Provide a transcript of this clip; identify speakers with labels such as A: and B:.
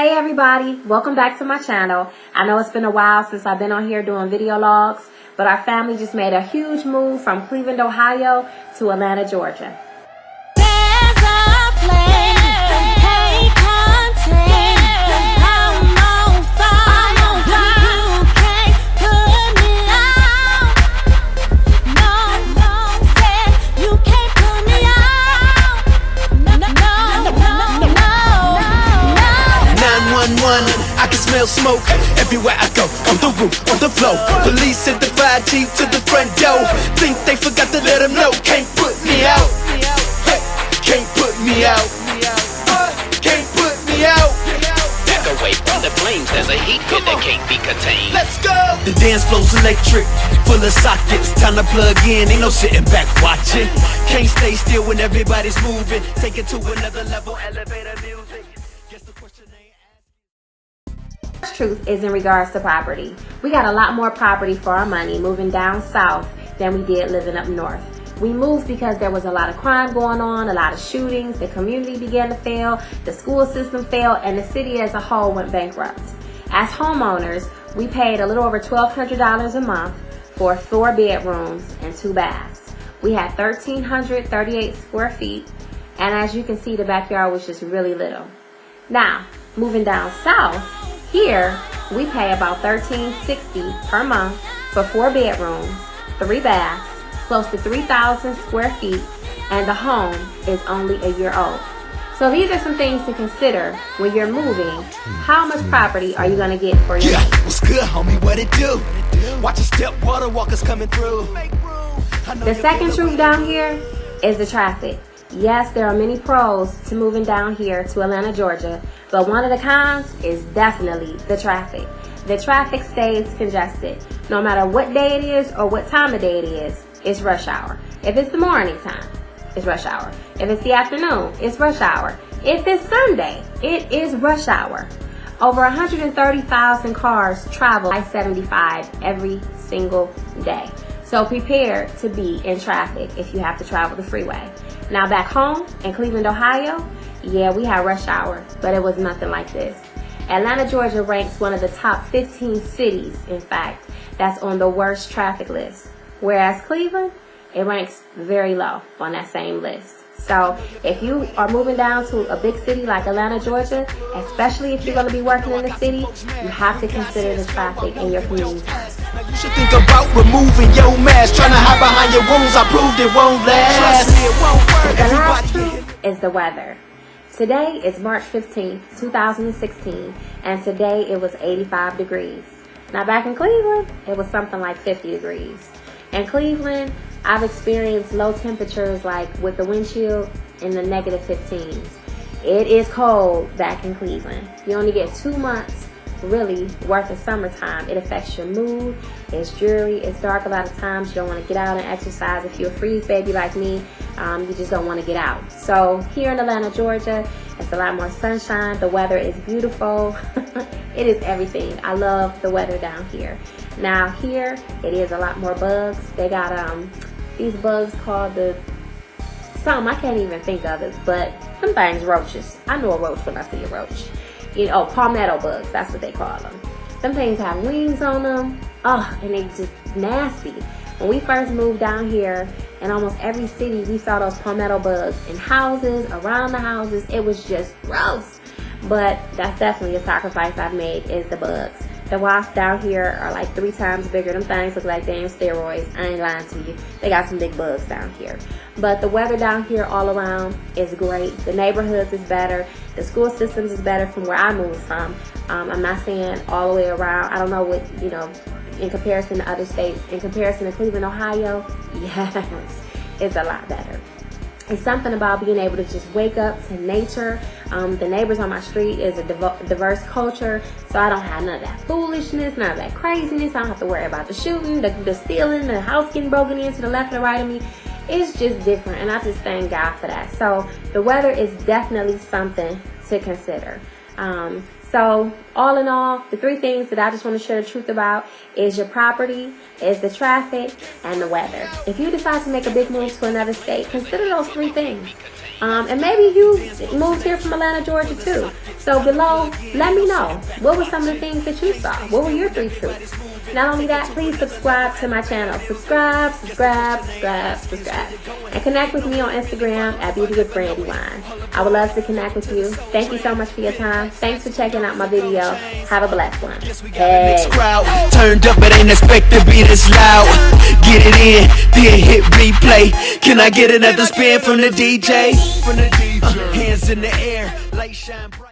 A: Hey everybody, welcome back to my channel. I know it's been a while since I've been on here doing video logs, but our family just made a huge move from Cleveland, Ohio to Atlanta, Georgia.
B: I can smell smoke everywhere I go, on the roof, on the floor. Police hit the 5G to the front door. Think they forgot to let them know. Can't put me out. Hey, can't put me out. Can't put me out.
C: Back away from the flames, there's a heat pit that can't be contained.
B: Let's go. The dance floor's electric, full of sockets. Time to plug in, ain't no sitting back watching. Can't stay still when everybody's moving. Take it to another level, elevator music. Guess the question ain't
A: Truth is in regards to property. We got a lot more property for our money moving down south than we did living up north. We moved because there was a lot of crime going on, a lot of shootings, the community began to fail, the school system failed, and the city as a whole went bankrupt. As homeowners, we paid a little over $1,200 a month for 4 bedrooms and 2 baths. We had 1,338 square feet, and as you can see, the backyard was just really little. Now, moving down south, here, we pay about $1,360 per month for 4 bedrooms, 3 baths, close to 3,000 square feet, and the home is only a year old. So these are some things to consider when you're moving. How much property are you going to get for your money?
B: what's good, homie? What it do? Watch a step, water walkers coming through.
A: The second truth down here is the traffic. Yes, there are many pros to moving down here to Atlanta, Georgia, but one of the cons is definitely the traffic. The traffic stays congested. No matter what day it is or what time of day it is, it's rush hour. If it's the morning time, it's rush hour. If it's the afternoon, it's rush hour. If it's Sunday, it is rush hour. Over 130,000 cars travel I-75 every single day. So prepare to be in traffic if you have to travel the freeway. Now back home in Cleveland, Ohio, yeah, we had rush hour, but it was nothing like this. Atlanta, Georgia ranks one of the top 15 cities, in fact, that's on the worst traffic list. Whereas Cleveland, it ranks very low on that same list. So if you are moving down to a big city like Atlanta, Georgia, especially if you're going to be working in the city, you have to consider the traffic in your community.
B: You should think about removing your mask. Trying to hide behind your wounds, I proved it won't last.
A: The last truth is the weather. Today is March 15th, 2016, and today it was 85 degrees. Now back in Cleveland, it was something like 50 degrees. In Cleveland, I've experienced low temperatures like with the wind chill in the negative 15s. It is cold back in Cleveland. You only get 2 months really worth of summertime. It affects your mood, it's dreary, it's dark a lot of times. You don't want to get out and exercise. If you're a freeze baby like me, you just don't want to get out. So here in Atlanta, Georgia, it's a lot more sunshine. The weather is beautiful. It is everything. I love the weather down here. Now here, it is a lot more bugs. They got these bugs called I can't even think of it, but some things roaches. I know a roach when I see a roach. Palmetto bugs, that's what they call them. Some things have wings on them. Oh, and they just nasty. When we first moved down here, in almost every city, we saw those palmetto bugs in houses, around the houses. It was just gross. But that's definitely a sacrifice I've made, is the bugs. The wasps down here are like 3 times bigger. Them things look like they in steroids. I ain't lying to you. They got some big bugs down here. But the weather down here all around is great. The neighborhoods is better. The school systems is better from where I moved from. I'm not saying all the way around. I don't know what, in comparison to other states. In comparison to Cleveland, Ohio, yes, it's a lot better. It's something about being able to just wake up to nature. The neighbors on my street is a diverse culture, so I don't have none of that foolishness, none of that craziness. I don't have to worry about the shooting, the stealing, the house getting broken into the left and right of me. It's just different, and I just thank God for that. So the weather is definitely something to consider. So all in all, the three things that I just want to share the truth about is your property, is the traffic, and the weather. If you decide to make a big move to another state, consider those three things. And maybe you moved here from Atlanta, Georgia too. So below, let me know. What were some of the things that you saw? What were your three truths? Not only that, please subscribe to my channel. Subscribe. And connect with me on Instagram at Beauty with Brandy Wine. I would love to connect with you. Thank you so much for your time. Thanks for checking out my video. Have a blessed one. Hey.
B: Crowd turned up, but ain't expect to be this loud. Get it in, then hit replay. Can I get another spin from the DJ? Hands in the air, light shine bright.